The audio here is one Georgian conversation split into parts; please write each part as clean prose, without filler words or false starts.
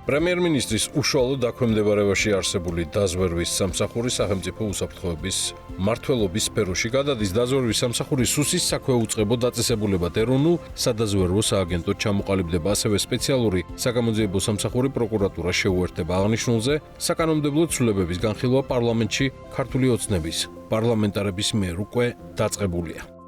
პრემიერ-მინისტრის უშუალო დაქვემდებარებაში არსებული დაზვერვის სამსახური სახელმწიფო უსაფრთხოების მმართველობის სფეროში გადადის. დაზვერვის სამსახური სუსის საქვე უწყებო დაწესებულებად ეროვნულ სადაზვერვო სააგენტოდ ჩამოყალიბდება, ასევე სპეციალური საგამოძიებო სამსახური პროკურატურა შეუერთდება. აღნიშნულზე საკანონმდებლო ცვლილებების განხილვა პარლამენტში ქართული ოცნების პარლამენტარების მიერ უკვე დაწყებულია.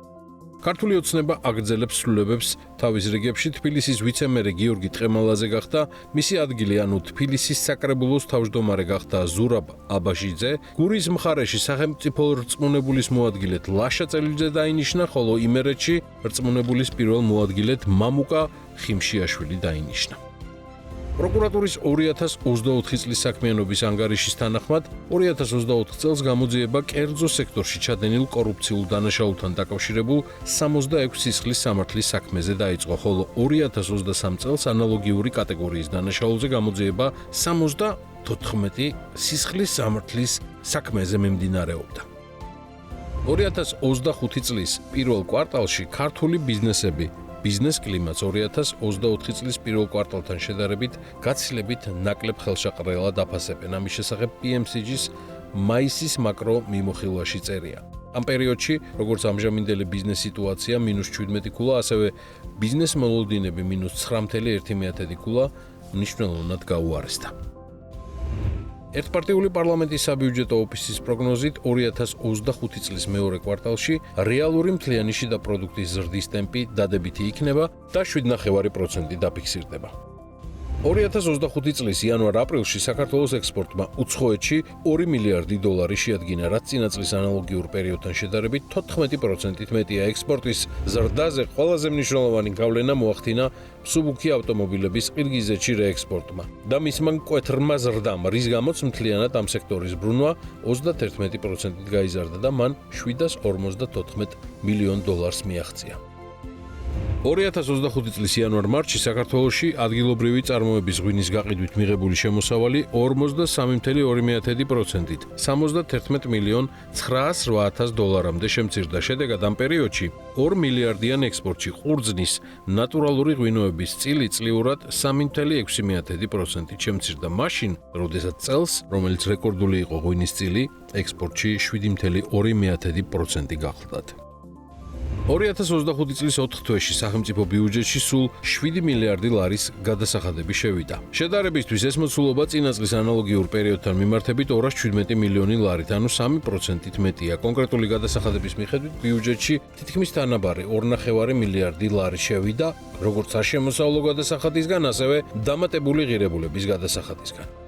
ქართული ოცნება აგრძელებს ცვლილებებს თავის რიგებში. თბილისის ვიცემერი გიორგი ტყემალაძე გახდა, მისი ადგილი ანუ თბილისის საკრებულოს თავმჯდომარე გახდა ზურაბ აბაშიძე, გურიის მხარეში სახელმწიფო რწმუნებულის მოადგილედ ლაშა წელიძე დაინიშნა, ხოლო იმერეთში რწმუნებულის პირველ მოადგილედ მამუკა ხიმშიაშვილი დაინიშნა. პროკურატურის 2024 წლის საქმიანობის ანგარიშის თანახმად 2024 წელს გამოძიება კერძო სექტორში ჩადენილ კორუფციულ დანაშაულთან დაკავშირებულ 66 სისხლის სამართლის საქმეზე დაიწყო, ხოლო 2023 წელს ანალოგიური კატეგორიის დანაშაულზე გამოძიება 74 სისხლის სამართლის საქმეზე მიმდინარეობდა. 2025 წლის პირველ კვარტალში ქართული ბიზნესები ბიზნეს კლიმატს 2024 წლის პირველ კვარტალთან შედარებით გაცილებით ნაკლებ ხელშეყრელად აფასებენ. ამის შესახებ PMCG-ს მაისის მაკრო მიმოხილვაში წერია. ამ პერიოდში, როგორც ამჟამინდელი ბიზნეს სიტუაცია -17 ქულა, ასევე ბიზნეს მოლოდინები -9.1 ქულა მნიშვნელოვნად გაუარესდა. ერთპარტიული პარლამენტის საბიუჯეტო ოფისის პროგნოზით 2025 წლის მეორე კვარტალში რეალური მთლიანი შიდა პროდუქტის ზრდის ტემპი დადებითი იქნება და 7.9% დაფიქსირდება. 2025 წლის იანვარ-აპრილში საქართველოს ექსპორტმა უცხოეთში 2 მილიარდი დოლარი შეადგინა, რაც წინა წლის ანალოგიურ პერიოდთან შედარებით 14%-ით მეტია. ექსპორტის ზრდაზე ყველაზე მნიშვნელოვანი გავლენა მოახდინა მსუბუქი ავტომობილების ყირგიზეთში რეექსპორტმა და მისმა მკვეთრმა ზრდამ, რის გამოც მთლიანად ამ სექტორის ბრუნვა 31%-ით გაიზარდა და მან 754 მილიონ დოლარს მიაღწია. 2025 წლის იანვარ-მარტში საქართველოში ადგილობრივი წარმოების ღვინის გაყიდვით მიღებული შემოსავალი 43.2%-ით 71 მილიონ 908,000 დოლარამდე შემცირდა. შედეგად ამ პერიოდში 2 მილიარდიან ექსპორტში ყურძნის ნატურალური ღვინოების წილი წლიურად 3.6%-ით შემცირდა. მაშინ, როდესაც წელს, რომელიც რეკორდული იყო ღვინის წილი, ექსპორტში 7.2% გახლდათ. 2025 წლის 4 თვეში სახელმწიფო ბიუჯეტში სულ 7 მილიარდი ლარის გადასახადები შევიდა. შედარებისთვის ეს მოცულობა წინა წლის ანალოგიურ პერიოდთან მიმართებით 217 მილიონი ლარით, ანუ 3%-ით მეტია. კონკრეტული გადასახადების მიხედვით ბიუჯეტში თითქმის თანაბარი 2.5 მილიარდი ლარი შევიდა, როგორც აშემოსავლო გადასახადისგან, ასევე დამატებული ღირებულების გადასახადისგან.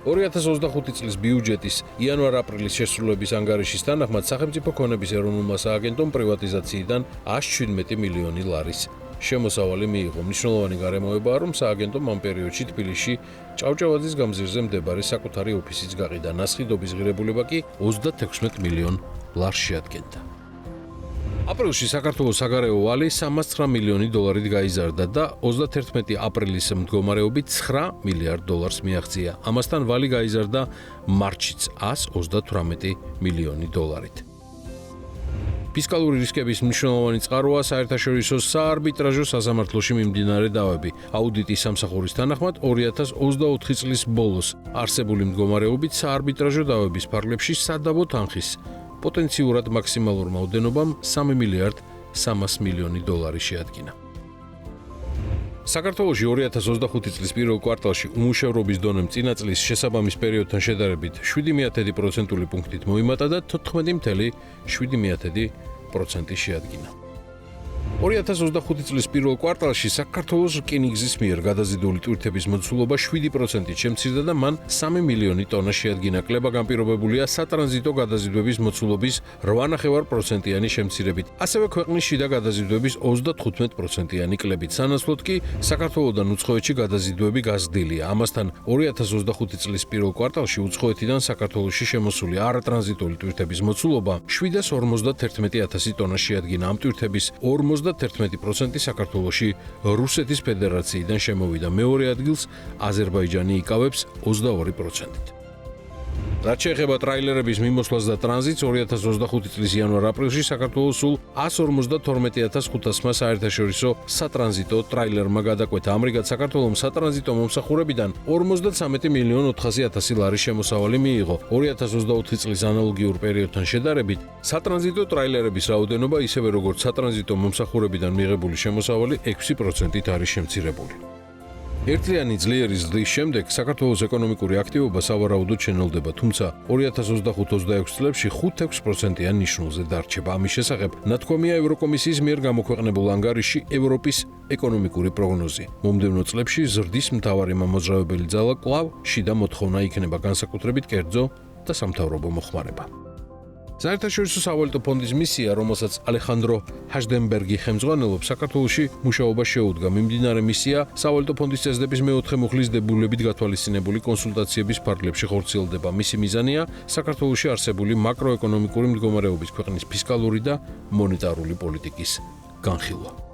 2025 წლის ბიუჯეტის იანვარ-აპრილის შესრულების ანგარიშის თანახმად სახელმწიფო ქონების ეროვნულმა სააგენტომ პრივატიზაციიდან 117 მილიონი ლარის შემოსავალი მიიღო. მნიშვნელოვანი გარემოებაა, რომ სააგენტომ ამ პერიოდში თბილისში ჭავჭავაძის გამზირზე მდებარე საკუთარი ოფისიც გაყიდა. ნასყიდობის ღირებულება კი 36 მილიონ ლარს შეადგენდა. აპრილში საქართველოს საგარეო ვალი 309 მილიონი დოლარით გაიზარდა და 31 აპრილის მდგომარეობით 9 მილიარდ დოლარს მიაღწია. ამასთან ვალი გაიზარდა მარტშიც 138 მილიონი დოლარით. ფისკალური რისკების მნიშვნელოვანი წყაროა საერთაშორისო საარბიტრაჟო სასამართლოში მიმდინარე დავები. აუდიტის სამსახურის თანახმად 2024 წლის ბოლოს არსებული მდგომარეობით საარბიტრაჟო დავების ფარგლებში სადავო თანხის პოტენციურად მაქსიმალურ რაოდენობამ 3 მილიარდ 300 მილიონი დოლარი შეადგინა. საქართველოში 2025 წლის პირველ კვარტალში უმუშევრობის დონემ წინა წლის შესაბამის პერიოდთან შედარებით 7.1%-ული პუნქტით მოიმატა და 14.7% შეადგინა. 2025 წლის პირველ კვარტალში საქართველოს რკინიგზის მიერ გადაზიდული ტვირთების მოცულობა 7%-ით შემცირდა და მან 3 მილიონი ტონა შეადგინა. კლება განპირობებულია სატრანზიტო გადაზიდვების მოცულობის 8.5%-იანი შემცირებით, ასევე ქვეყნის შიდა გადაზიდვების 35%-იანი კლებით. სანაცვლოდ კი საქართველოდან უცხოეთში გადაზიდვები გაზრდილია. ამასთან 2025 წლის პირველ კვარტალში უცხოეთიდან საქართველოში შემოსული არატრანზიტული ტვირთების მოცულობა 751,000 ტონა შეადგინა. ამ ტვირთების 51% საქართველოში რუსეთის ფედერაციიდან შემოვიდა. მეორე ადგილს აზერბაიჯანი იკავებს 22%-ით. რაც შეეხება ტრაილერების მიმოსვლას და ტრანზიტს 2025 წლის იანვარ-აპრილში საქართველოს სულ 152,500 საერთაშორისო სატრანზიტო ტრაილერმა გადაკვეთა. ამრიგად საქართველოს სატრანზიტო მომსახურებიდან 53,400,000 ლარის შემოსავალი მიიღო. 2024 წლის ანალოგიურ პერიოდთან შედარებით სატრანზიტო ტრაილერების რაოდენობა ისევე როგორც სატრანზიტო მომსახურებიდან მიღებული შემოსავალი 6%-ით არის შემცირებული. ერთლიანი ძლიერი ზრდის შემდეგ საქართველოს ეკონომიკური აქტივობა სავარაუდოდ შენელდება, თუმცა 2025-26 წლებში 5-6%-იან ნიშნულზე დარჩება. ამის შესახებ ნათქვამია ევროკომისიის მიერ გამოქვეყნებულ ანგარიშში ევროპის ეკონომიკური პროგნოზი. მომდევნო წლებში ზრდის მთავარი მამოძრავებელი ძალა კვლავ შიდა მოთხოვნა იქნება, განსაკუთრებით კერძო და სამთავრობო მოხმარება. საერთაშორისო სავალუტო ფონდის მისია, რომელსაც ალეხანდრო ჰაჟდენბერგი ხელმძღვანელობს, საქართველოში მუშაობა შეუდგა. მიმდინარე მისია სავალუტო ფონდის წესდების მეოთხე მუხლის დებულებით გათვალისწინებული კონსულტაციების ფარგლებში ხორციელდება. მისი მიზანია საქართველოში არსებული მაკროეკონომიკური მდგომარეობის, ქვეყნის ფისკალური და მონეტარული პოლიტიკის განხილვა.